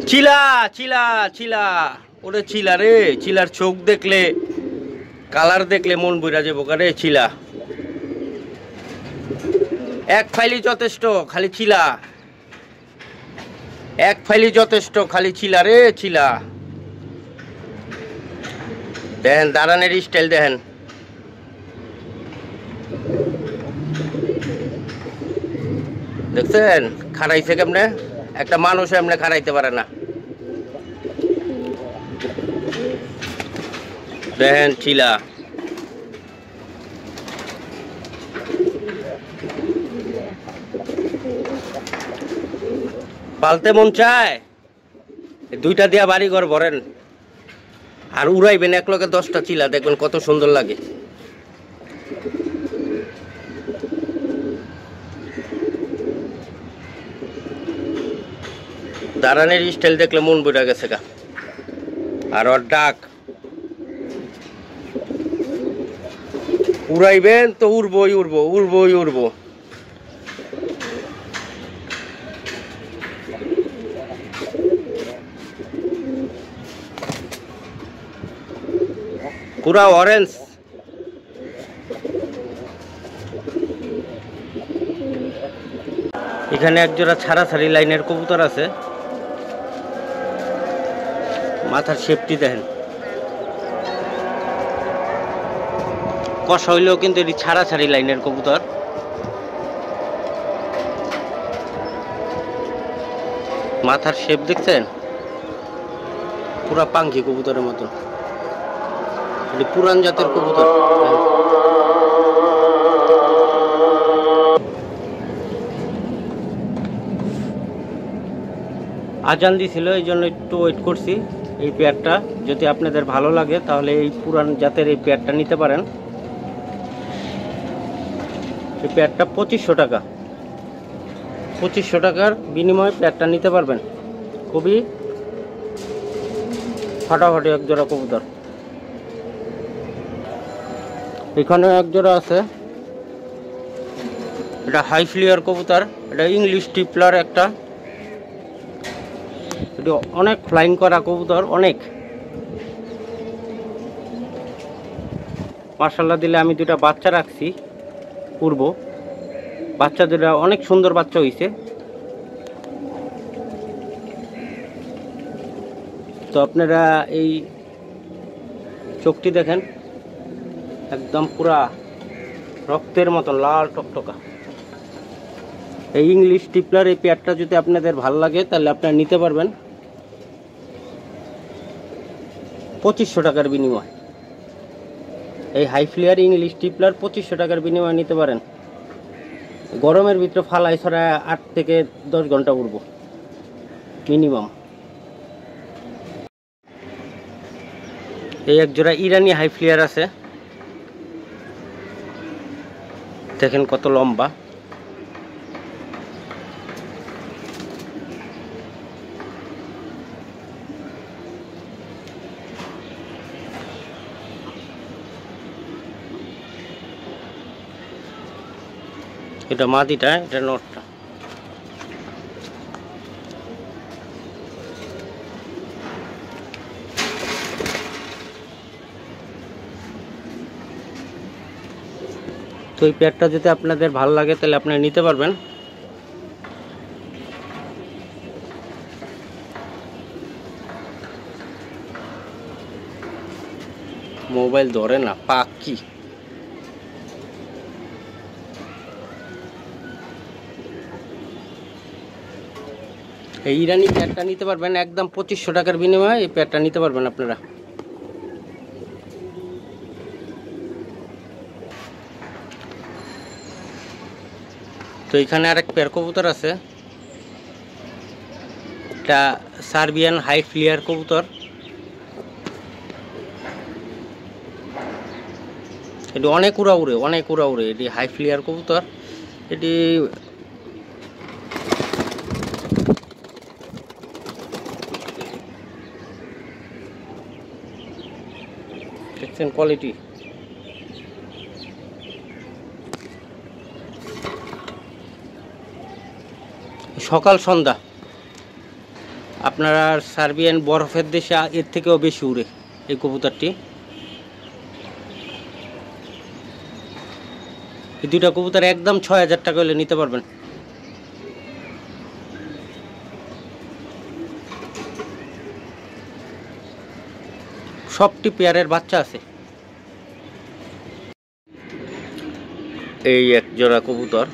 চিলা চিলা চিলা ওরে চিলা রে, চিলার চোখ দেখলে কালার দেখলে মন বইরা যাবো রে। চিলা এক ফাইলি যথেষ্ট, খালি চিলা এক ফাইলি যথেষ্ট, খালি চিলা রে চিলা। দেখেন দাঁড়ানের স্টাইল দেখেন, দেখছেন খারাইছে কেমনে? একটা মানুষ এমনি খারাইতে পারে না। দেখেন চিলা পালতে মন চায়, দুইটা দিয়া বাড়ি ঘর ভরেন আর উড়াইবেন এক লগে 10টা চিলা, দেখবেন কত সুন্দর লাগে। দাঁড়ানের স্টাইল দেখলে মন বইরা গেছে গা। আর ওর ডাক উড়াইবেন তো উড়বই উড়বো, উড়বই উড়বো। পুরা অরেঞ্জ। এখানে একজোড়া ছাড়াছাড়ি লাইনের কবুতর আছে, মাথার শেপটি দেখেন, কষা হইলেও কিন্তু এটি ছাড়াছাড়ি লাইনের কবুতর। মাথার শেপ দেখছেন, পুরা পাঙ্খি কবুতরের মতো। এটি পুরান জাতের কবুতর। আজান দিছিল, এই জন্য একটু ওয়েট করছি। এই পেয়ারটা যদি আপনাদের ভালো লাগে তাহলে এই পুরান জাতের এই পেয়ারটা নিতে পারেন। এই পেয়ারটা 2500 টাকা, 2500 টাকার বিনিময়ে পেয়ারটা নিতে পারবেন। খুবই ফাটাফাটি এক জোড়া কবুতর। এখানে এক জোড়া আছে, এটা হাই ফ্লিয়ার কবুতর, এটা ইংলিশ টিপলার একটা। এটা অনেক ফ্লাইং করা কবুতর, অনেক মাশাআল্লাহ দিলে। আমি দুটা বাচ্চা রাখছি পূর্ব, বাচ্চা দুটা অনেক সুন্দর বাচ্চা হইছে। তো আপনারা এই চোখটি দেখেন, একদম পুরা রক্তের মতন লাল টকটকা। এই ইংলিশ টিপলার এই পেয়ারটা যদি আপনাদের ভালো লাগে তাহলে আপনারা নিতে পারবেন 2500 টাকার বিনিময়। এই হাই ফ্লিয়ার ইংলিশ টিপলার 2500 টাকার বিনিময়ে নিতে পারেন। গরমের ভিতরে ফালাই ছড়া 8 থেকে 10 ঘন্টা উড়বো মিনিমাম। এই এক জোড়া ইরানি হাই ফ্লিয়ার আছে, দেখেন কত লম্বা। এটা মাদিটা, এটা নটটা। তো এই পেয়ারটা যদি আপনাদের ভালো লাগে তাহলে আপনারা নিতে পারবেন। মোবাইল ধরে না, পাখি। এই ইরানি পেয়ারটা নিতে পারবেন একদম 2500 টাকার বিনিময়ে। এই পেয়ারটা নিতে পারবেন আপনারা। তো এখানে আরেক পেয়ার কবুতর আছে, এটা সার্বিয়ান হাই ফ্লিয়ার কবুতর। এটি অনেক উড়া উড়ে, অনেক উড়া উড়ে। এটি হাই ফ্লিয়ার কবুতর। এটি দেখছেন কোয়ালিটি। সকাল সন্ধ্যা আপনারা সার্বিয়ান বরফের দেশে এর থেকেও বেশি উড়ে এই কবুতরটি। এই দুইটা কবুতর একদম ৬,০০০ টাকা হলে নিতে পারবেন। সবটি পেয়ারের বাচ্চা আছে। এই এক জোড়া কবুতর।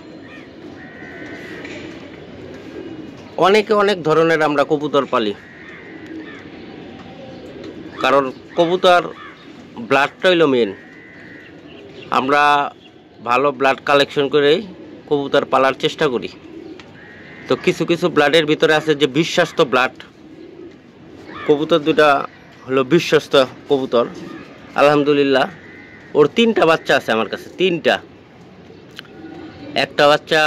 অনেকে অনেক ধরনের আমরা কবুতর পালি, কারণ কবুতর ব্লাডটা হইল মেন। আমরা ভালো ব্লাড কালেকশন করে কবুতর পালার চেষ্টা করি। তো কিছু কিছু ব্লাডের ভিতরে আছে যে বিশ্বস্ত ব্লাড। কবুতর দুটা হলো বিশ্বস্ত কবুতর। আলহামদুলিল্লাহ ওর 3টা বাচ্চা আছে আমার কাছে, 3টা। একটা বাচ্চা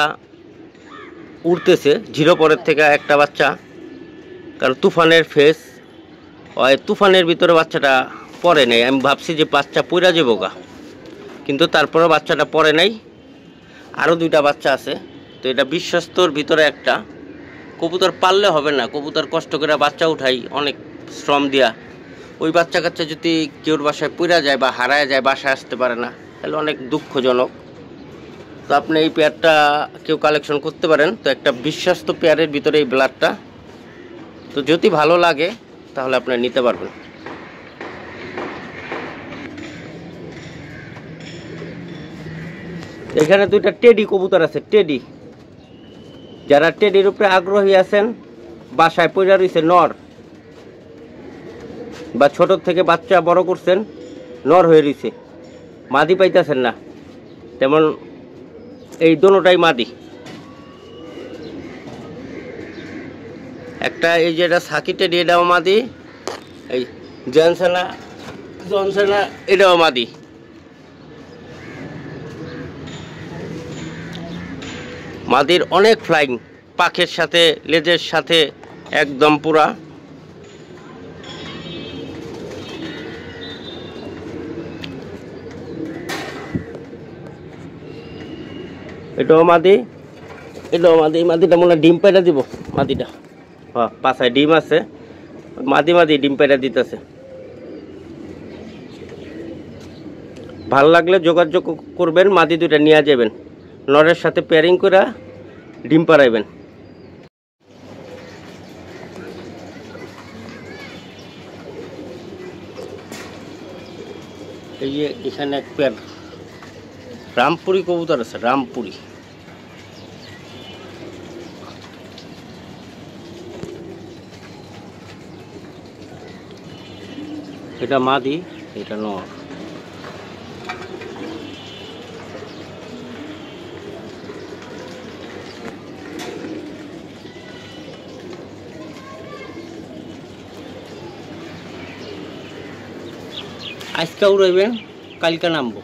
উড়তেছে 0 পরের থেকে, একটা বাচ্চা, কারণ তুফানের ফেস, ওই তুফানের ভিতরে বাচ্চাটা পড়ে নাই। আমি ভাবছি যে বাচ্চা পইরা যাবো গা, কিন্তু তারপরে বাচ্চাটা পড়ে নাই। আরও 2টা বাচ্চা আছে। তো এটা বিশ্বস্তর ভিতরে একটা। কবুতর পাললে হবে না, কবুতর কষ্ট করে বাচ্চা উঠাই অনেক শ্রম দিয়া। ওই বাচ্চা কাচ্চা যদি কেউর বাসায় পইরা যায় বা হারায় যায়, বাসায় আসতে পারে না, তাহলে অনেক দুঃখজনক। তো আপনি এই পেয়ারটা কেউ কালেকশন করতে পারেন। তো একটা বিশ্বস্ত পেয়ারের ভিতরে এই ব্লাডটা, তো যদি ভালো লাগে তাহলে আপনি নিতে পারবেন। এখানে 2টা টেডি কবুতর আছে। টেডি, যারা টেডির উপরে আগ্রহী আছেন, বাসায় পয়রা রয়েছে নর, বা ছোট থেকে বাচ্চা বড় করছেন, নর হয়ে রয়েছে, মাদি পাইতেছেন না, তেমন এই দোনোটাই মাদি। একটা এই যে এটা সাকি টেডি, এটাও মাদি। এই জনসেনা এটাও মাদি। মাদির অনেক ফ্লাইং, পাখের সাথে লেজের সাথে একদম পুরা। এটাও মাদি, এটাও মাদি। মাদিটা মনে হয় ডিম পাইরা দিব। মাদিটা হ্যাঁ, পাছায় ডিম আছে। মাদি ডিম পাইরা দিতেছে। ভাল লাগলে যোগাযোগ করবেন, মাদি 2টা নিয়ে যাবেন, নরের সাথে পেয়ারিং করে ডিম পাড়াইবেন। এই যে এখানে এক পেয়ার রামপুরি কবুতর আছে, রামপুরি। এটা মাদি, এটা নর। আজকে উড়াইবেন, কালকে নামবো।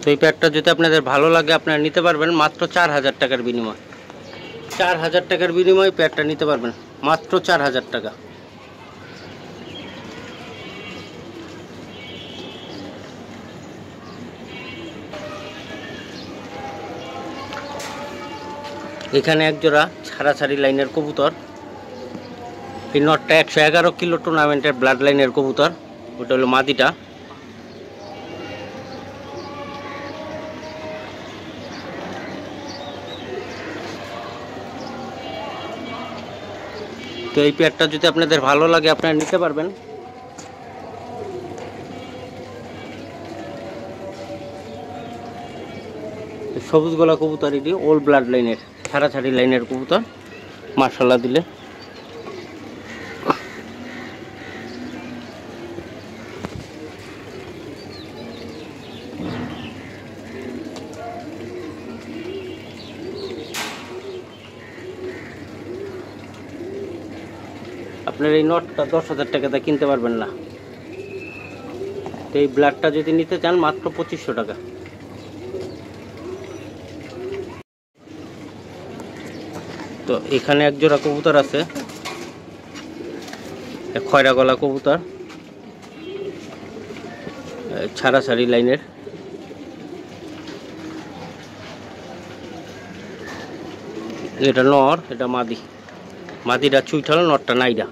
তো এই প্যাডটা যদি আপনাদের ভালো লাগে আপনারা নিতে পারবেন মাত্র 4,000 টাকার বিনিময়। 4,000 টাকার বিনিময়ে প্যাডটা নিতে পারবেন মাত্র 4,000 টাকা। এখানে এক জোড়া ছাড়াছাড়ি লাইনের কবুতর। এই নটটা 111 কিলো টুর্নামেন্টের ব্লাড লাইনের কবুতর। ওটা হলো মাদিটা। তো এই পেয়ারটা যদি আপনাদের ভালো লাগে আপনারা নিতে পারবেন। সবুজ গলা কবুতর, এটি ওল্ড ব্লাড লাইনের ছাড়াছাড়ি লাইনের কবুতর। মাশাআল্লাহ দিলে আপনার এই নটটা 10,000 টাকাতে কিনতে পারবেন না। তো এই ব্লাডটা যদি নিতে চান মাত্র 2500 টাকা। তো এখানে এক জোড়া কবুতর আছে, খয়রা গলা কবুতর। ছাড়াছাড়ি লাইনের। এটা নর, এটা মাদি। মাদিটা চুইঠাল, নরটা নাইডা।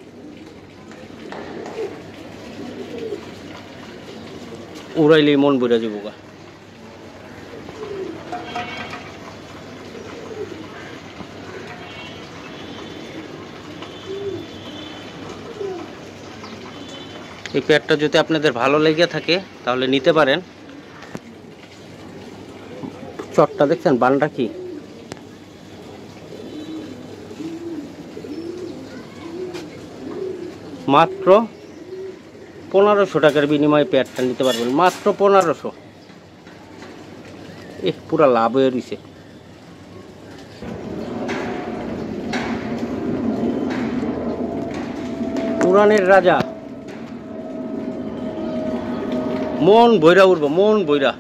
উড়াইলেই মন বইরা যাবো গা। এই পেয়ারটা যদি আপনাদের ভালো লেগে থাকে তাহলে নিতে পারেন। চটটা দেখছেন, বানটা কি মাত্র 1500 টাকার বিনিময়ে পেয়ারটা নিতে পারবেন, মাত্র 1500। পুরা লাভ হয়ে রয়েছে। পুরানের রাজা, মন বইরা উঠবো, মন বইরা।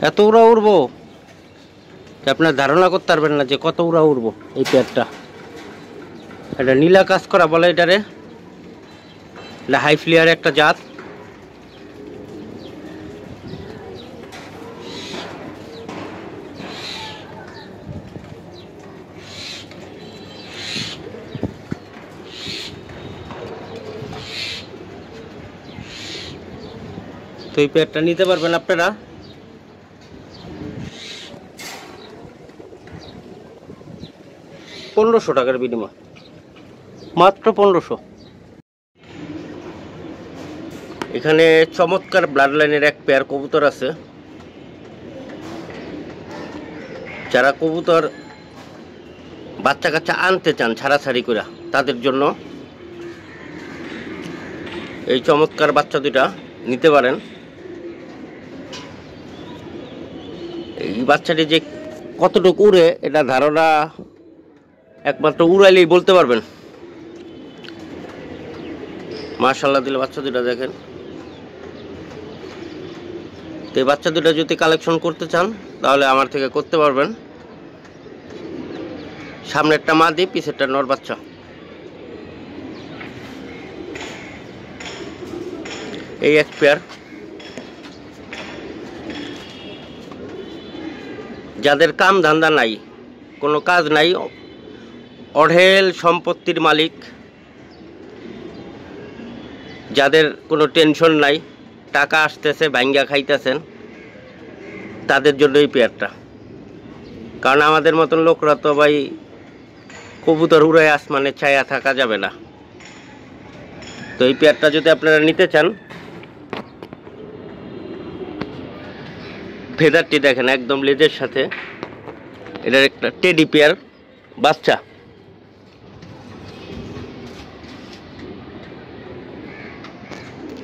এত উড়া উড়বো আপনার ধারণা করতে পারবেন না যে কত উড়া উড়বো এই পেয়ারটা। এটা নীলা কাজ করা বলে এটারে। এটা হাই ফ্লিয়ার একটা জাত। তো এই পেয়ারটা নিতে পারবেন আপনারা। $1500 টাকার বিনিময়, মাত্র 1500। এখানে চমৎকার ব্লাড লাইনের এক পেয়ার কবুতর আছে। যারা কবুতর বাচ্চা কাচ্চা আনতে চান ছাড়াছাড়ি করে, তাদের জন্য এই চমৎকার বাচ্চা দুটা নিতে পারেন। এই বাচ্চাটি যে কতটুকু উড়ে এটা ধারণা একমাত্র উড়াইলেই বলতে পারবেন। মাশাআল্লাহ দিলে বাচ্চা দুটা দেখেন। তো এই বাচ্চা দুটা যদি কালেকশন করতে চান তাহলে আমার থেকে করতে পারবেন। সামনেরটা মাদি, পিছেরটা নর বাচ্চা। এই এক পেয়ার। যাদের কাম ধান্দা নাই, কোনো কাজ নাই, অঢেল সম্পত্তির মালিক, যাদের কোনো টেনশন নাই, টাকা আসতেছে ভাঙ্গা খাইতেছেন, তাদের জন্য এই পেয়ারটা। কারণ আমাদের মতন লোকরা তো ভাই কবুতর উড়ায় আসমানে ছায়া থাকা যাবে না। তো এই পেয়ারটা যদি আপনারা নিতে চান, ফেদারটি দেখেন একদম লেজের সাথে। এটার একটা টেডি পেয়ার বাচ্চা।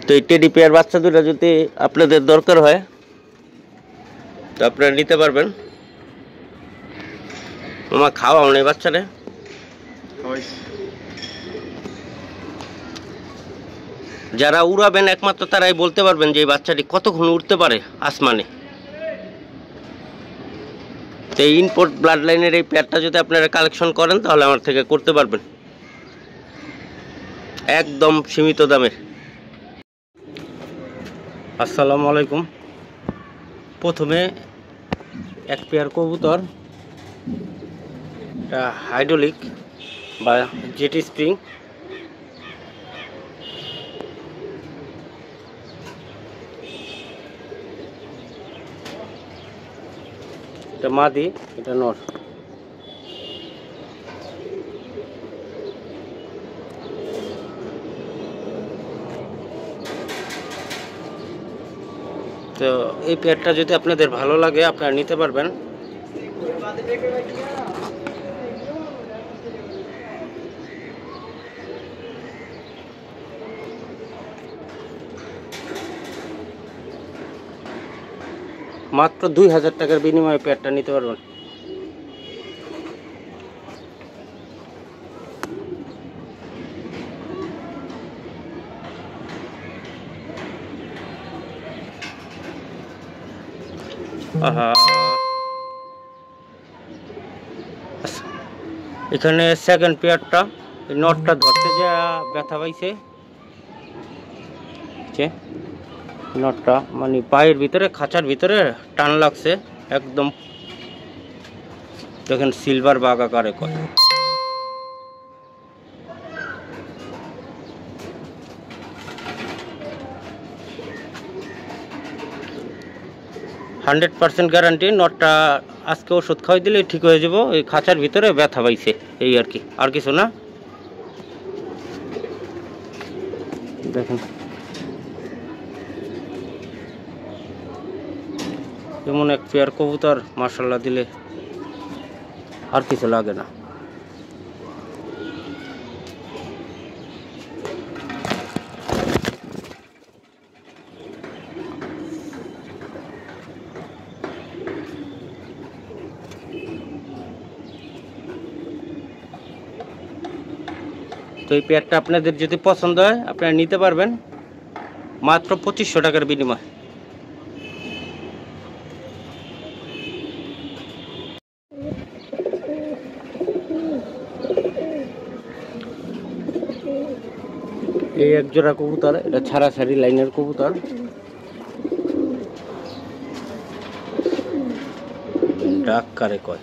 তো এই টেডি পেয়ার বাচ্চা দুটা যদি আপনাদের দরকার হয় তো আপনারা নিতে পারবেন। আমার খাওয়াও নেই বাচ্চারে। যারা উড়াবেন একমাত্র তারাই বলতে পারবেন যে এই বাচ্চাটি কতক্ষণ উঠতে পারে আসমানে। তো এই ইনপোর্ট ব্লাড লাইনের এই পেয়ারটা যদি আপনারা কালেকশন করেন তাহলে আমার থেকে করতে পারবেন একদম সীমিত দামের। আসসালামু আলাইকুম। প্রথমে এক পেয়ার কবুতর, এটা হাইড্রোলিক বা জেটি স্প্রিং। এটা মাদি, এটা নর। তো এই পেয়ারটা যদি আপনাদের ভালো লাগে আপনারা নিতে পারবেন। মাত্র 2000 টাকার বিনিময়ে পেয়ারটা নিতে পারবেন। আহা, এখানে সেকেন্ড পেয়ারটা নটটা ধরতে যা ব্যথা পাইছে, নটটা মানে পায়ের ভিতরে খাঁচার ভিতরে টান লাগছে একদম। দেখেন সিলভার বাগ আকারে কয়। Hundred % guarantee. নটটা আজকে ওষুধ খাওয়াই দিলে ঠিক হয়ে যাব। এই খাঁচার ভিতরে ব্যথা পাইছে এই আর কি, আর কিছু না। দেখেন এমন এক পেয়ার কবুতর মাশাআল্লাহ দিলে আর কিছু লাগে না। তো এই পেয়ারটা আপনাদের যদি পছন্দ হয় আপনারা নিতে পারবেন মাত্র 2500 টাকার বিনিময়। এই এক জোড়া কবুতর, এটা ছাড়াছাড়ি লাইনের কবুতর। ডাক কারে কয়।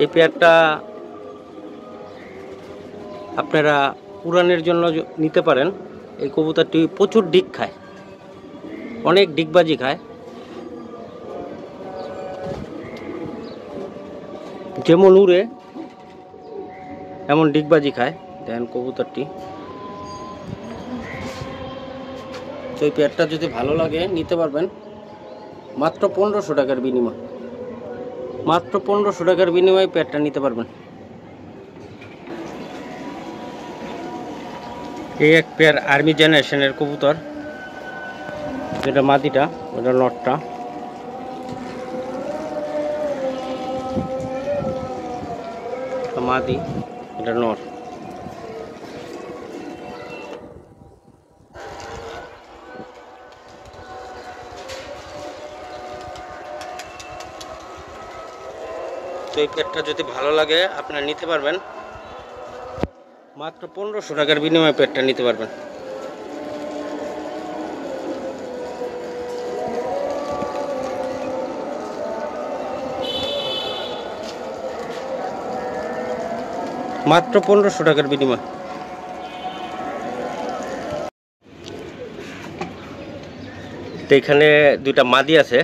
এই পেয়ারটা আপনারা উড়ানের জন্য নিতে পারেন। এই কবুতরটি প্রচুর ডিক খায়, অনেক ডিগবাজি খায়। যেমন উড়ে এমন ডিগবাজি খায়। দেখেন কবুতরটি। তো এই পেয়ারটা যদি ভালো লাগে নিতে পারবেন মাত্র 1500 টাকার বিনিময়। মাত্র 1500 টাকার বিনিময়ে পেয়ারটা নিতে পারবেন। এই এক পেয়ার আর্মি জেনারেশনের কবুতর। এটা মাদিটা, এটা নটটা। মাদি, এটা নট। তো এই পেয়ারটা যদি ভালো লাগে আপনারা নিতে পারবেন মাত্র 1500 টাকার বিনিময়ে পেয়ারটা নিতে পারবেন। মাত্র 1500 টাকার বিনিময়। তো এখানে দুইটা মাদি আছে।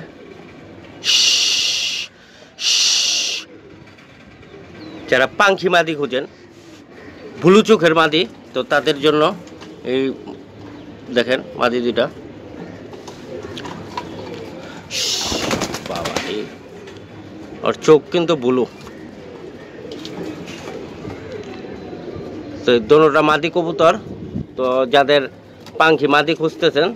যারা পাঙ্খি মাদি খুঁজেন, ব্লু চোখের মাদি, তো তাদের জন্য এই দেখেন মাদি দুইটা। বাবা আর চোখ কিন্তু ব্লু। তো দোনোটা মাদি কবুতর। তো যাদের পাঙ্খি মাদি খুঁজতেছেন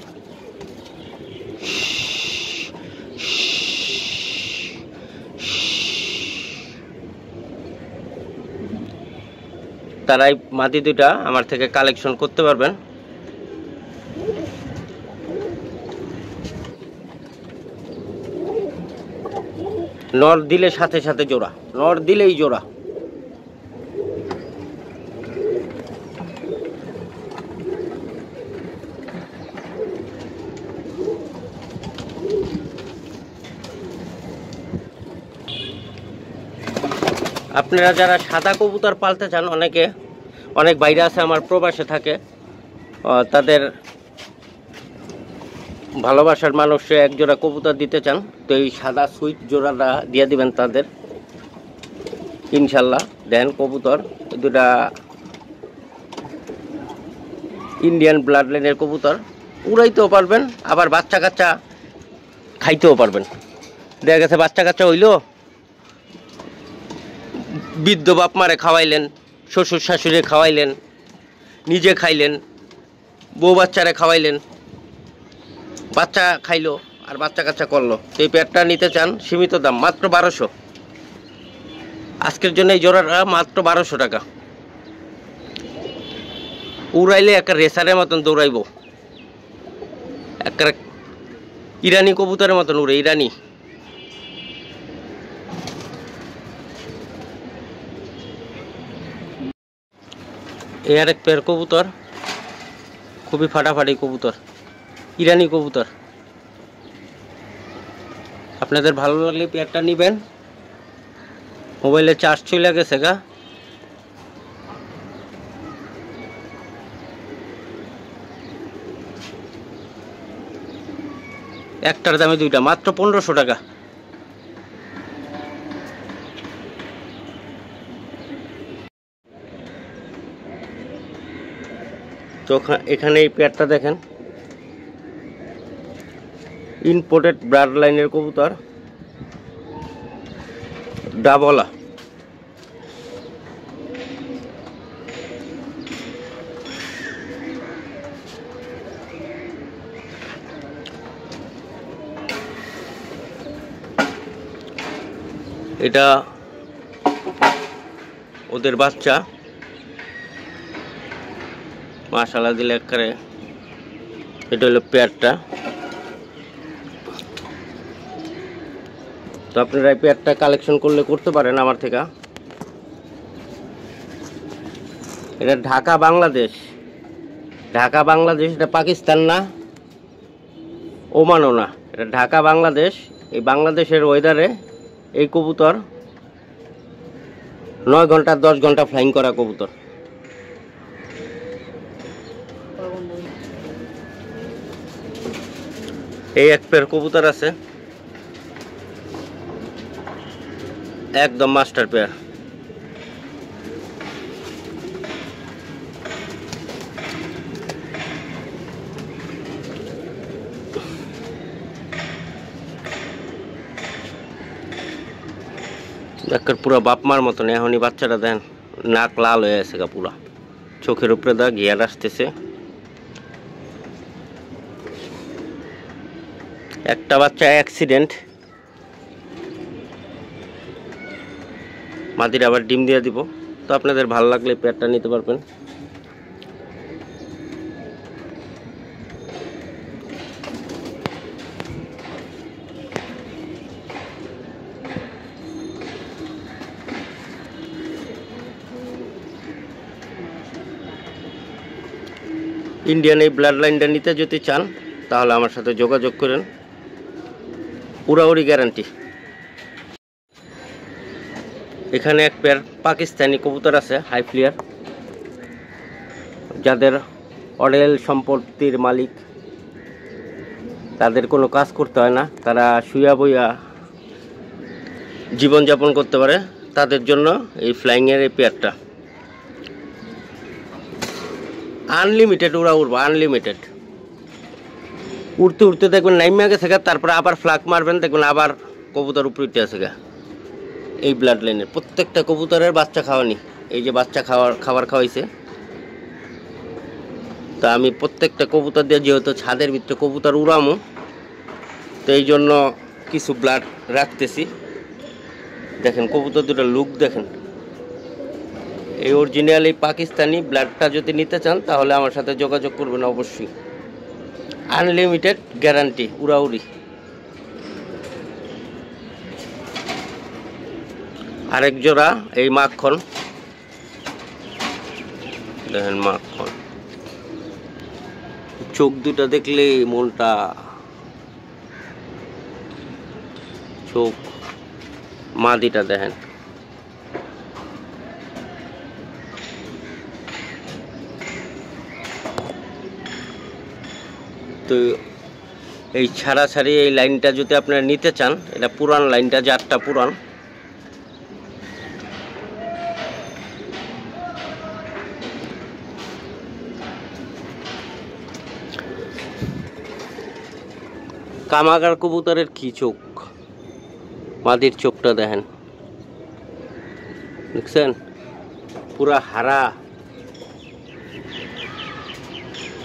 তারাই মাদি দুইটা আমার থেকে কালেকশন করতে পারবেন। নর দিলে সাথে সাথে জোড়া, নর দিলেই জোড়া। আপনারা যারা সাদা কবুতর পালতে চান, অনেক বাইরে আছে আমার প্রবাসে থাকে, তাদের ভালোবাসার মানুষে এক জোড়া কবুতর দিতে চান, তো এই সাদা সুইট জোড়াটা দিয়ে দিবেন তাদের ইনশাল্লাহ। দেন কবুতর দুটা ইন্ডিয়ান ব্লাড লাইনের কবুতর। উড়াইতেও পারবেন, আবার বাচ্চা কাচ্চা খাইতেও পারবেন। দেখা গেছে বাচ্চা কাচ্চা হইলো, বৃদ্ধ বাপ মারে খাওয়াইলেন, শ্বশুর শাশুড়ি খাওয়াইলেন, নিজে খাইলেন, বউ বাচ্চারে খাওয়াইলেন, বাচ্চা খাইলো আর বাচ্চা কাচ্চা করলো। এই পেয়ারটা নিতে চান, সীমিত দাম মাত্র 1200। আজকের জন্য এই জোড়াটা মাত্র 1200 টাকা। উড়াইলে একটা রেসারের মতন দৌড়াইব, একটা ইরানি কবুতরের মতন উড়ে, ইরানি। এই আরেক পেয়ার কবুতর, খুবই ফাটাফাটি কবুতর, ইরানি কবুতর। আপনাদের ভালো লাগলে পেয়ারটা নেবেন। মোবাইলে চার্জ চলে গেছে গা, একটার দামে দুইটা, মাত্র 1500 টাকা। তো এখানে এই পেয়ারটা দেখেন, ইম্পোর্টেড ব্লাড লাইনের কবুতর, ডাবলা। এটা ওদের বাচ্চা, মাশাআল্লাহ দিলে একবারে। এটা হলো পেয়ারটা। তো আপনারা এই পেয়ারটা কালেকশন করলে করতে পারেন আমার থেকে। এটা ঢাকা বাংলাদেশ, ঢাকা বাংলাদেশ, এটা পাকিস্তান না, ওমানও না, এটা ঢাকা বাংলাদেশ। এই বাংলাদেশের ওয়েদারে এই কবুতর 9 ঘন্টা 10 ঘন্টা ফ্লাইং করা কবুতর। এই এক পেয়ার কবুতর আছে, একদম মাস্টার পেয়ার। একবার পুরো বাপমার মতন। এখনই বাচ্চাটা দেন, নাক লাল হয়ে আছে গা পুরা, চোখের উপরে দা গিয়ার আসতেছে। একটা বাচ্চা অ্যাক্সিডেন্ট, মাদির আবার ডিম দিয়ে দিব। তো আপনাদের ভালো লাগলে পেয়ারটা নিতে পারবেন। ইন্ডিয়ান এই ব্লাড লাইনটা নিতে যদি চান তাহলে আমার সাথে যোগাযোগ করেন, উড়াউড়ি গ্যারান্টি। এখানে এক পেয়ার পাকিস্তানি কবুতর আছে, হাই ফ্লিয়ার, যাদের অডেল সম্পত্তির মালিক, তাদের কোনো কাজ করতে হয় না, তারা শুয়া বইয়া জীবনযাপন করতে পারে, তাদের জন্য এই ফ্লাইংয়ের এই পেয়ারটা। আনলিমিটেড উড়া উড়বো, আনলিমিটেড। উড়তে উড়তে দেখবেন নাইমা গেছে গা, তারপরে আবার ফ্লাক মারবেন, দেখবেন আবার কবুতর উপরে উঠে আছে গা। এই ব্লাড লাইনের প্রত্যেকটা কবুতরের বাচ্চা খাওয়ানি, এই যে বাচ্চা খাবার খাওয়াইছে। তা আমি প্রত্যেকটা কবুতর দিয়ে, যেহেতু ছাদের ভিতরে কবুতর উড়ামো, তো এই জন্য কিছু ব্লাড রাখতেছি। দেখেন কবুতর দুটো লুক দেখেন। এই অরিজিনাল এই পাকিস্তানি ব্লাডটা যদি নিতে চান তাহলে আমার সাথে যোগাযোগ করবেন অবশ্যই। আনলিমিটেড গ্যারান্টি, উড়াউড়ি। আরেক জোড়া এই মাখন দেখেন, মাখন, চোখ দুটা দেখলে মনটা, চোখ মাদিটা দেখেন। তো এই ছাড়াছাড়ি এই লাইনটা যদি আপনারা নিতে চান, এটা পুরান লাইনটা, জাতটা পুরান। কামাগার কবুতরের কি চোখ, মাদির চোখটা দেখেন, দেখছেন পুরা হারা।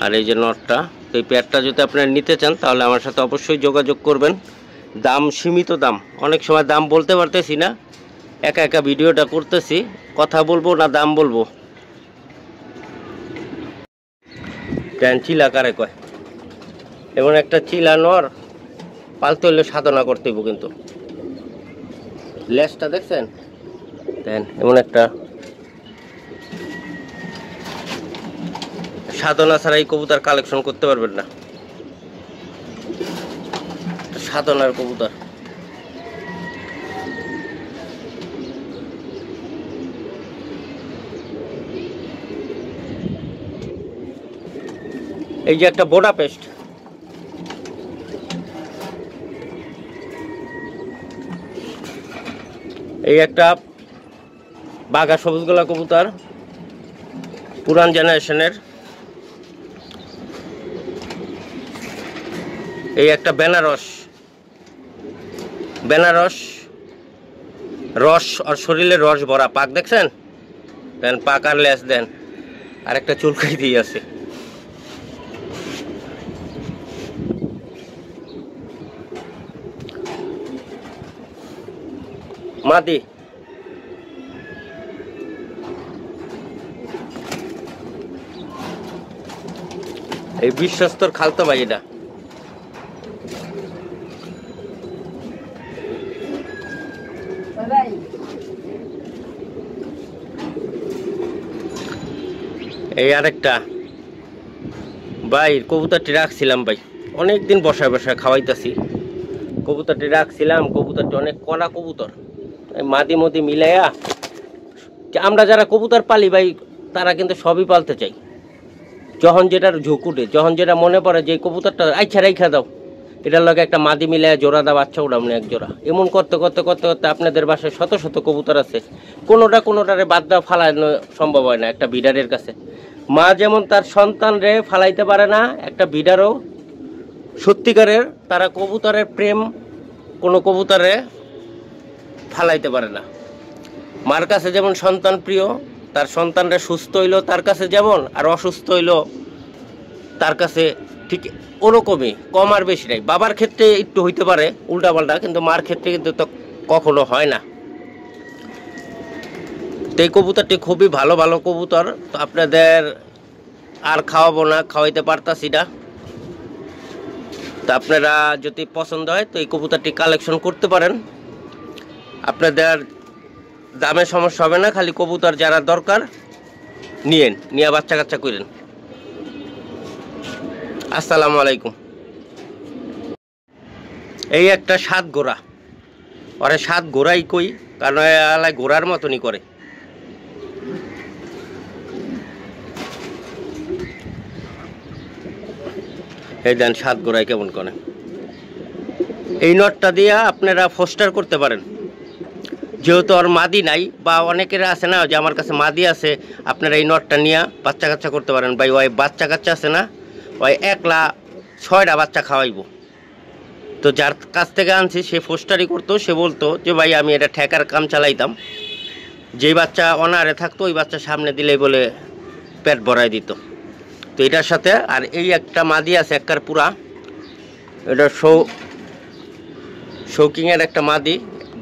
আর এই যে নটটা, তো এই পেয়ারটা যদি আপনারা নিতে চান তাহলে আমার সাথে অবশ্যই যোগাযোগ করবেন। দাম সীমিত দাম, অনেক সময় দাম বলতে পারতেছি না, একা একা ভিডিওটা করতেছি, কথা বলবো না দাম বলবো। চিলা কারে কয়, এমন একটা চিলা নর পালতে হলে সাধনা করতে হইব। কিন্তু লেজটা দেখছেন, দেন এমন একটা সাধনা ছাড়া এই কবুতর কালেকশন করতে পারবেন না, সাধনার কবুতর। এই যে একটা বোডাপেস্ট, এই একটা বাঘা সবুজ গলা কবুতর, পুরান জেনারেশনের। এই একটা বেনারস, বেনারস রস আর শরীরে রস ভরা পাক, দেখছেন দেন পাক আর লেস দেন, আর একটা চুলকাই দিয়ে আছে। মাদি এই বিশ্বস্তর খালতো ভাই, এটা এই আরেকটা ভাই কবুতরটি রাখছিলাম ভাই, অনেকদিন বসায় বসায় খাওয়াইতাছি, কবুতরটি রাখছিলাম, কবুতরটি অনেক কড়া কবুতর, মাদি মদি মিলাইয়া। আমরা যারা কবুতর পালি ভাই তারা কিন্তু সবই পালতে চাই, যখন যেটার ঝুঁকুটে, যখন যেটা মনে পড়ে যে কবুতরটা আচ্ছা রেখা দাও, এটার লগে একটা মাদি মিলাইয়া জোড়া দাও, বাচ্চা উড়ামনি এক জোড়া, এমন করতে করতে করতে করতে আপনাদের বাসায় শত শত কবুতর আছে, কোনোটারে বাদ দেওয়া ফালানো সম্ভব হয় না একটা বিডারের কাছে। মা যেমন তার সন্তান রে ফালাইতে পারে না, একটা বিডারও সত্যিকারের তারা কবুতরের প্রেম কোনো কবুতরে ফালাইতে পারে না। মার কাছে যেমন সন্তান প্রিয়, তার সন্তানরা সুস্থ হইলো তার কাছে যেমন, আর অসুস্থ হইলো তার কাছে ঠিক ওরকমই, কম আর বেশি নাই। বাবার ক্ষেত্রে একটু হইতে পারে উল্টাপাল্টা, কিন্তু মার ক্ষেত্রে কিন্তু তো কখনো হয় না। তো এই কবুতরটি খুবই ভালো ভালো কবুতর, তো আপনাদের আর খাওয়াবো না, খাওয়াইতে পারতাছি না। তো আপনারা যদি পছন্দ হয় তো এই কবুতরটি কালেকশন করতে পারেন, আপনাদের দামে সমস্যা হবে না, খালি কবুতর যারা দরকার নিয়ে বাচ্চা কাচ্চা করেন। আসসালামু আলাইকুম। এই একটা সাত গোড়া, ওরে সাত গোড়াই কই, কারণ এলাই গোড়ার মতনই করে। এই দেন সাত গোড়াই কেমন করে। এই নটটা দিয়ে আপনারা ফোস্টার করতে পারেন, যেহেতু আর মাদি নাই, বা অনেকের আছে না যে আমার কাছে মাদি আছে, আপনারা এই নটটা নিয়ে বাচ্চা কাচ্চা করতে পারেন। ভাই ওই বাচ্চা কাচ্চা আছে না, ওই 1,06টা বাচ্চা খাওয়াইব। তো যার কাছ থেকে আনছি সে ফোস্টারই করতো, সে বলতো যে ভাই আমি এটা ঠেকার কাম চালাইতাম, যেই বাচ্চা অনারে থাকতো ওই বাচ্চা সামনে দিলেই বলে পেট ভরাই দিত। তো এটার সাথে আর এই একটা মাদি আছে একবার পুরা, এটা শৌকিংয়ের একটা মাদি,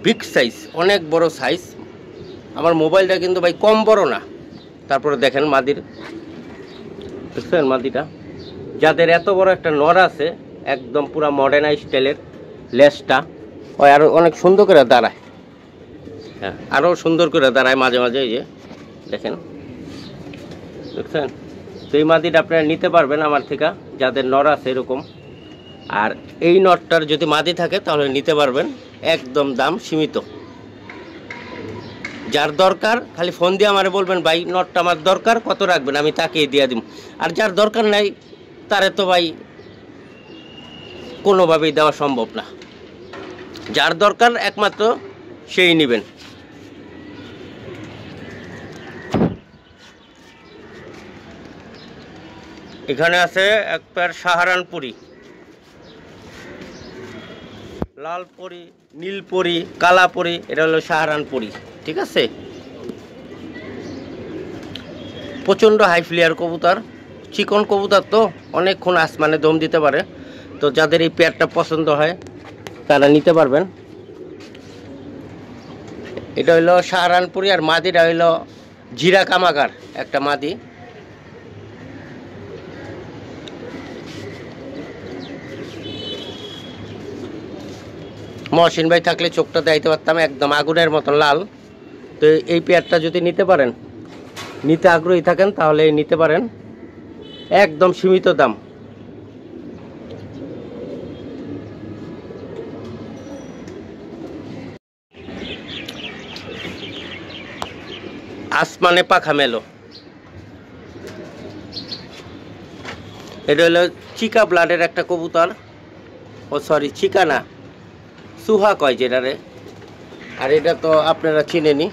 বিগ সাইজ, অনেক বড় সাইজ। আমার মোবাইলটা কিন্তু ভাই কম বড় না, তারপরে দেখেন মাদির, বুঝছেন মাদিটা, যাদের এত বড় একটা নর আছে একদম পুরা মডার্ন স্টাইলের, লেজটা ওই আরও অনেক সুন্দর করে দাঁড়ায়, হ্যাঁ আরও সুন্দর করে দাঁড়ায় মাঝে মাঝে, এই যে দেখেন, বুঝছেন। তো এই মাদিটা আপনারা নিতে পারবেন আমার থেকে, যাদের নর আছে এরকম। আর এই নটটার যদি মাদি থাকে তাহলে নিতে পারবেন, একদম দাম সীমিত। যার দরকার খালি ফোন দিয়ে আমারে বলবেন ভাই নটটা আমার দরকার, কত রাখবেন, আমি তাকে দিয়ে দিব। আর যার দরকার নাই তারে তো ভাই কোনোভাবেই দেওয়া সম্ভব না, যার দরকার একমাত্র সেই নেবেন। এখানে আছে এক পেয়ার সাহারানপুরি, লাল পরি, নীল পরি, কালা পরি, এটা হলো সাহারানপুরি। ঠিক আছে, প্রচণ্ড হাই ফ্লেয়ার কবুতর, চিকন কবুতর তো অনেকক্ষণ আসমানে দম দিতে পারে। তো যাদের এই পেয়ারটা পছন্দ হয় তারা নিতে পারবেন। এটা হইলো সাহারানপুরি, আর মাদিটা হইলো জিরা কামাগার একটা মাদি। মহসিন ভাই থাকলে চোখটা দেখাইতে পারতাম, একদম আগুনের মতন লাল। তো এই পেয়ারটা যদি নিতে পারেন, নিতে আগ্রহী থাকেন, তাহলে নিতে পারেন, একদম সীমিত দাম। আসমানে পাখা মেলো, এটা হলো চিকা ব্লাডের একটা কবুতর। ও সরি, চিকা না, সুহা কয় যেটারে। আর এটা তো আপনারা চিনেনি।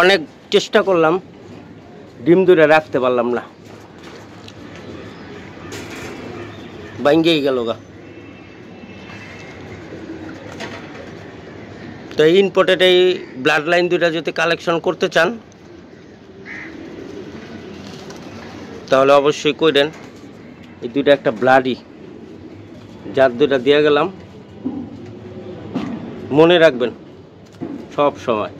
অনেক চেষ্টা করলাম, ডিম দুটো রাখতে পারলাম না, ভাঙ্গেই গেল গা। তো ইম্পোর্টেড এই ব্লাড লাইন দুটা যদি কালেকশন করতে চান তাহলে অবশ্যই কইরেন। এই দুইটা একটা ব্লাডই, যার দুইটা দিয়ে গেলাম, মনে রাখবেন সব সময়।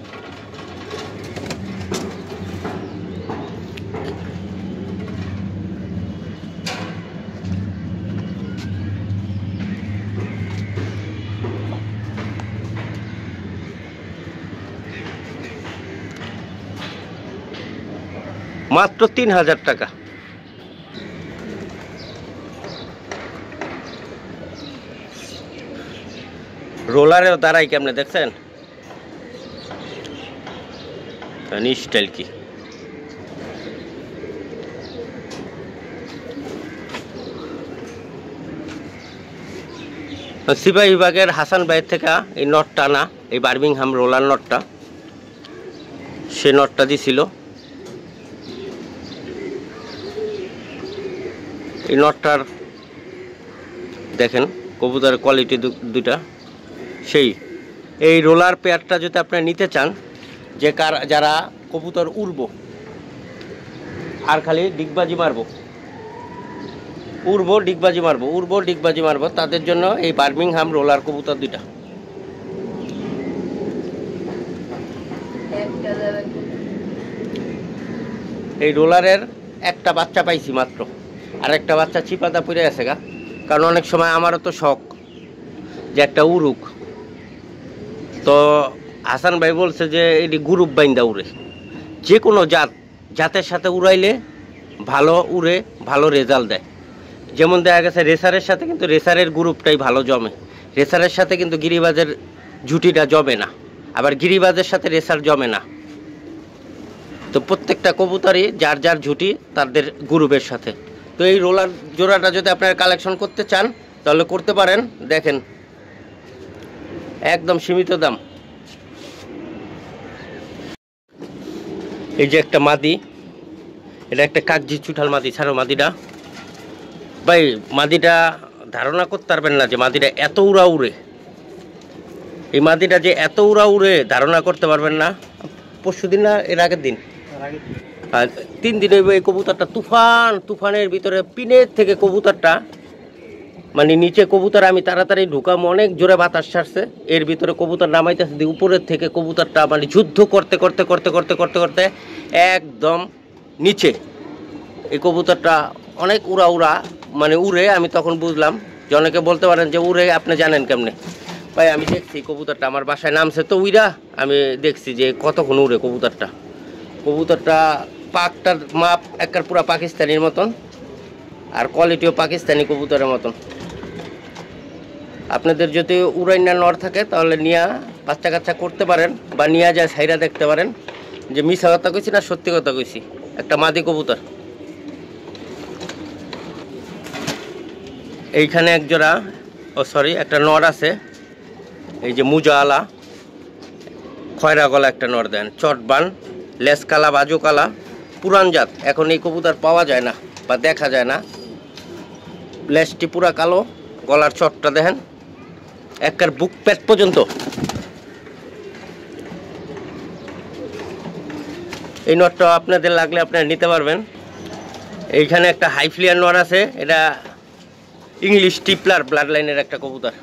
মাত্র 3000 টাকা। রোলারেও দাঁড়াই কেমনে দেখছেন, স্টাইল কি। সিপাহী বিভাগের হাসান ভাইয়ের থেকে এই নটটা না, এই বার্মিংহাম রোলার নটটা, সে নটটা দিছিল। এই নটটার দেখেন কবুতরের কোয়ালিটি দুইটা সেই। এই রোলার পেয়ারটা যদি আপনারা নিতে চান, যে যারা কবুতর উড়ব আর খালি ডিগবাজি মারবো, উড়বো ডিগবাজি মারবো, উড়বো ডিগবাজি মারবো, তাদের জন্য এই বার্মিংহাম রোলার কবুতর দুইটা। এই রোলারের একটা বাচ্চা পাইছি মাত্র, আর একটা বাচ্চা চিপাতা পড়ে আছে গা। কারণ অনেক সময় আমারও তো শখ যে একটা উড়ুক। তো হাসান ভাই বলছে যে এটি গ্রুপ বাইন্দা উড়ে, যে কোনো জাতের সাথে উড়াইলে ভালো উড়ে, ভালো রেজাল্ট দেয়। যেমন দেখা গেছে রেসারের সাথে কিন্তু রেসারের গ্রুপটাই ভালো জমে, রেসারের সাথে কিন্তু গিরিবাজের জুটিটা জমে না, আবার গিরিবাজের সাথে রেসার জমে না। তো প্রত্যেকটা কবুতরই যার যার জুটি তাদের গ্রুপের সাথে। তো এই রোলার জোড়াটা যদি আপনারা কালেকশন করতে চান তাহলে করতে পারেন। দেখেন একদম সীমিত দাম। এই যে একটা মাদি, এটা একটা কাগজি চুঠাল মাদি। ছাড়ো মাদিটা ভাই, মাদিটা ধারণা করতে পারবেন না যে মাদিটা এত উড়া উড়ে। এই মাদিটা যে এত উড়া উড়ে ধারণা করতে পারবেন না। পরশু দিন না এর আগের দিন, আর 3 দিন এই কবুতরটা তুফানের ভিতরে পিনের থেকে কবুতরটা, মানে নিচে কবুতর আমি তাড়াতাড়ি ঢুকাম, অনেক জোরে বাতাস ছাড়ছে, এর ভিতরে কবুতর নামাইতেছে, উপরের থেকে কবুতরটা মানে যুদ্ধ করতে করতে করতে করতে করতে করতে একদম নিচে এই কবুতরটা অনেক উড়া উড়া মানে উড়ে। আমি তখন বুঝলাম যে অনেকে বলতে পারেন যে উড়ে আপনি জানেন কেমনে। ভাই আমি দেখছি কবুতরটা আমার বাসায় নামছে, তো উইরা আমি দেখছি যে কতক্ষণ উড়ে কবুতরটা। কবুতরটা পাকটার মাপ একবার পুরা পাকিস্তানির মতন, আর কোয়ালিটিও পাকিস্তানি কবুতরের মতন। আপনাদের যদি উড়াইনা নর থাকে তাহলে নিয়ে বাচ্চা কাচ্চা করতে পারেন, বা নিয়ে যায় সাইরা দেখতে পারেন যে মিছা কথা কইছি না সত্যি কথা কইছি। একটা মাদি কবুতর, এইখানে এক জোড়া, একটা নর আছে, এই যে মুজা আলা খয়রা গলা একটা নর দেন, চটবান, লেস কালা, বাজু কালা, পুরান জাত। এখন এই কবুতর পাওয়া যায় না, বা দেখা যায় না। লেজটি পুরা কালো, গলার চটটা দেখেন একবার বুক পেট পর্যন্ত। এই নটটা আপনাদের লাগলে আপনারা নিতে পারবেন। এইখানে একটা হাই ফ্লিয়ার নর আছে, এটা ইংলিশ টিপলার ব্লাড লাইনের একটা কবুতর।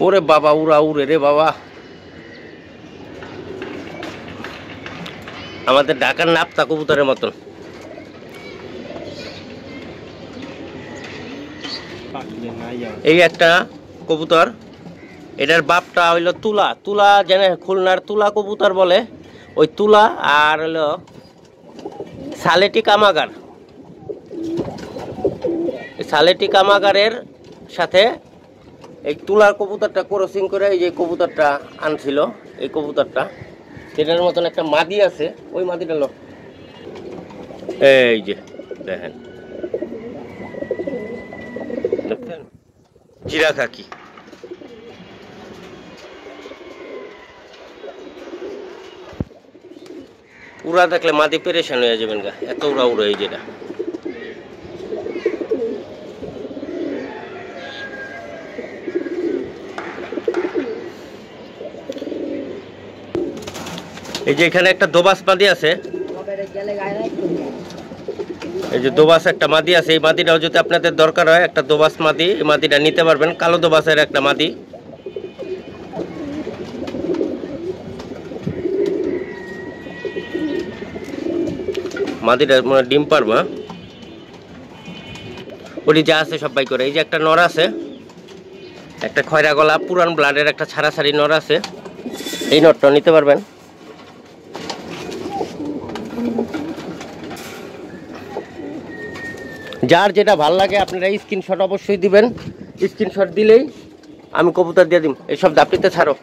ওরে বাবা, উড়া উড়ে রে বাবা, আমাদের ঢাকার নাপ্তা কবুতরের মতন। এই একটা কবুতর, এটার বাপটা হইলো তুলা। তুলা যেন খুলনার তুলা কবুতর বলে, ওই তুলা। আর হইলো সালেটি কামাগার। সালেটি কামাগারের সাথে এই তুলার কবুতরটা ক্রসিং করে এই যে কবুতরটা আনছিল। এই কবুতরটা এটার মতন একটা মাদি আছে, ওই মাদিটা লো, এই যে দেখেন, দেখছেন জিরা খাকি। উড়া দেখলে মাদি পেরেশান হয়ে যাবেন গা, এত উড়া উড়ে। এই যেটা এই যে এখানে একটা দোবাস মাদি আছে, এই যে দোবাস একটা মাদি আছে। এই মাদিটাও যদি আপনাদের দরকার হয়, একটা দোবাস মাদি, এই মাদিটা নিতে পারবেন। কালো দোবাসের একটা মাদি। মাদিটা মানে ডিম পারবো, ওটি যা আছে সব বাই করে। এই যে একটা নর আছে, একটা খয়রা গলা পুরান ব্লাডের একটা ছাড়াছাড়ি নর আছে, এই নরটা নিতে পারবেন। যার যেটা ভাল লাগে আপনারা স্ক্রিনশট অবশ্যই দিবেন। স্ক্রিনশট দিলেই আমি কবুতর দিয়ে দিম। এইসব দাপিতে ছাড়ো,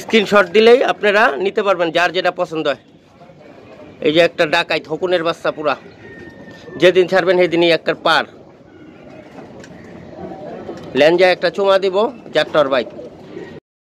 স্ক্রিনশট দিলেই আপনারা নিতে পারবেন যার যেটা পছন্দ হয়। এই যে একটা ডাকাইত হকুনের বাচ্চা পুরা, যেদিন ছাড়বেন সেদিনই একটা পার। ল্যাঞ্জায় একটা চুমা দিব, 4টার বাইক।